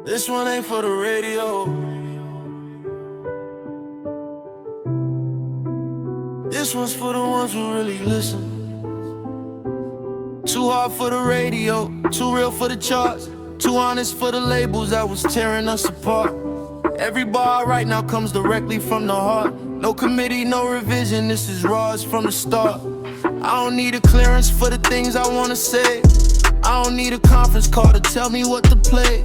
This one ain't for the radio. This one's for the ones who really listen. Too hard for the radio, too real for the charts, too honest for the labels that was tearing us apart. Every bar I write now comes directly from the heart. No committee, no revision, this is raw as from the start. I don't need a clearance for the things I wanna say. I don't need a conference call to tell me what to play.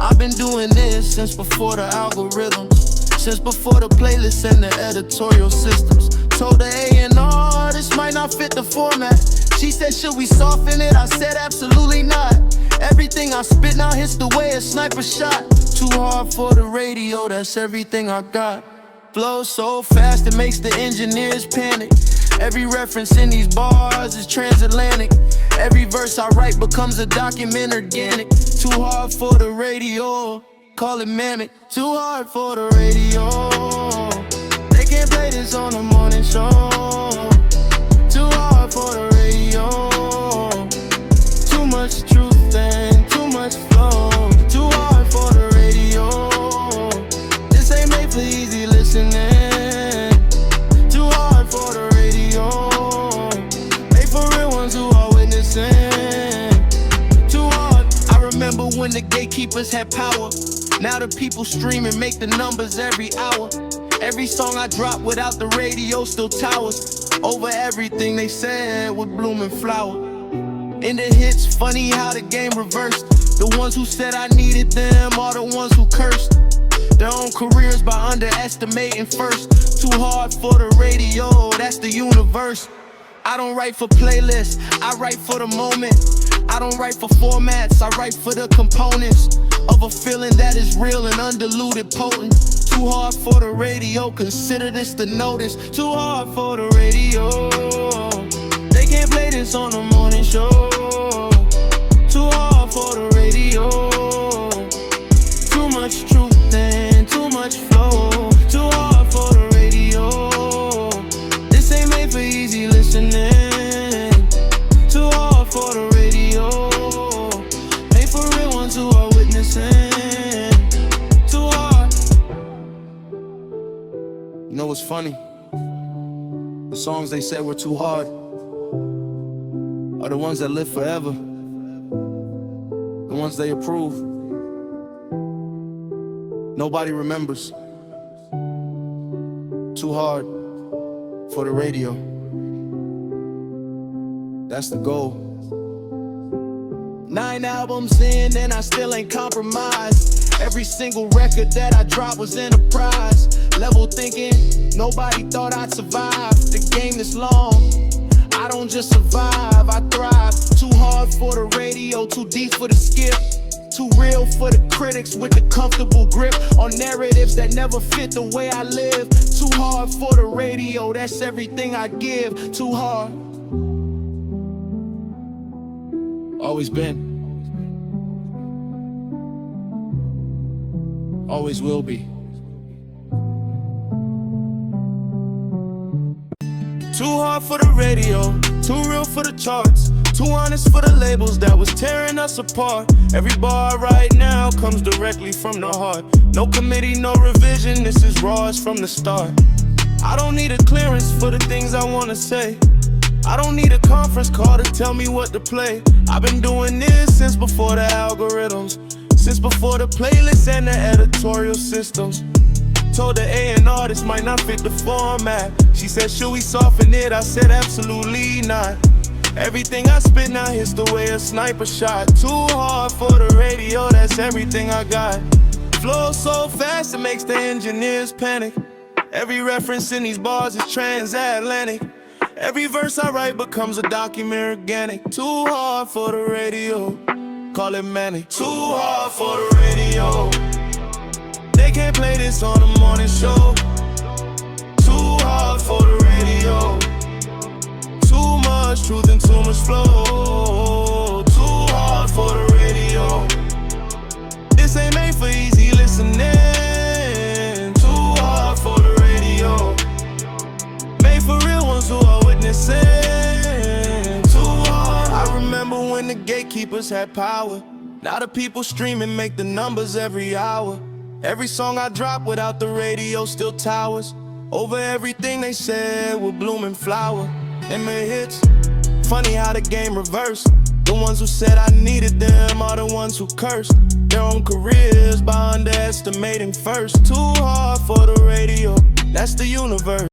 I've been doing this since before the algorithms, since before the playlists and the editorial systems. Told the A&R this might not fit the format. She said, should we soften it? I said, absolutely not. Everything I spit now hits the way a sniper shot. Too hard for the radio, that's everything I got. Flow so fast it makes the engineers panic. Every reference in these bars is transatlantic. Every verse I write becomes a document organic. Too hard for the radio, call it manic. Too hard for the radio. They can't play this on the morning show. Too hard for the radio. Too much truth and too much flow. Too hard for the radio. This ain't made for easy listening. Too hard for the radio. Made for real ones who are witnessing. Too hard. I remember when the gatekeepers had power. Now the people streaming make the numbers every hour. Every song I drop without the radio still towers over everything they said with blooming flower. In the hits, funny how the game reversed. The ones who said I needed them are the ones who cursed their own careers by underestimating first. Too hard for the radio, that's the universe. I don't write for playlists, I write for the moment. I don't write for formats, I write for the components of a feeling that is real and undiluted, potent. Too hard for the radio, consider this the notice. Too hard for the radio. They can't play this on the morning show. Too hard for the radio. Too much truth and too much flow. Too hard for the radio. This ain't made for easy listening. Too hard for the radio. Made for real ones who are witnessing. Too hard. You know what's funny? The songs they said were too hard are the ones that live forever. The ones they approve. Nobody remembers. Too hard for the radio. That's the goal. 9 albums in and I still ain't compromised. Every single record that I dropped was enterprise. Level thinking, nobody thought I'd survive. The game is long, I don't just survive, I thrive. Too hard for the radio, too deep for the skip. Too real for the critics with the comfortable grip on narratives that never fit the way I live. Too hard for the radio, that's everything I give. Too hard. Always been. Always will be. Too hard for the radio, too real for the charts, too honest for the labels that was tearing us apart. Every bar right now comes directly from the heart. No committee, no revision, this is raw as from the start. I don't need a clearance for the things I wanna say. I don't need a conference call to tell me what to play. I've been doing this since before the algorithms, since before the playlists and the editorial systems. Told the A&R this might not fit the format. She said, should we soften it? I said, absolutely not. Everything I spit now hits the way a sniper shot. Too hard for the radio, that's everything I got. Flow so fast it makes the engineers panic. Every reference in these bars is transatlantic. Every verse I write becomes a document organic. Too hard for the radio, call it manic. Too hard for the radio. They can't play this on the morning show. Too hard for the radio. Too much truth and too much flow. Too hard for the radio. This ain't made for easy listening. Too hard for the radio. Made for real ones who are witnessing. Too hard. I remember when the gatekeepers had power. Now the people streaming make the numbers every hour. Every song I drop without the radio still towers over everything they said will bloom and flower. They made hits. Funny how the game reversed. The ones who said I needed them are the ones who cursed their own careers by underestimating first. Too hard for the radio, that's the universe.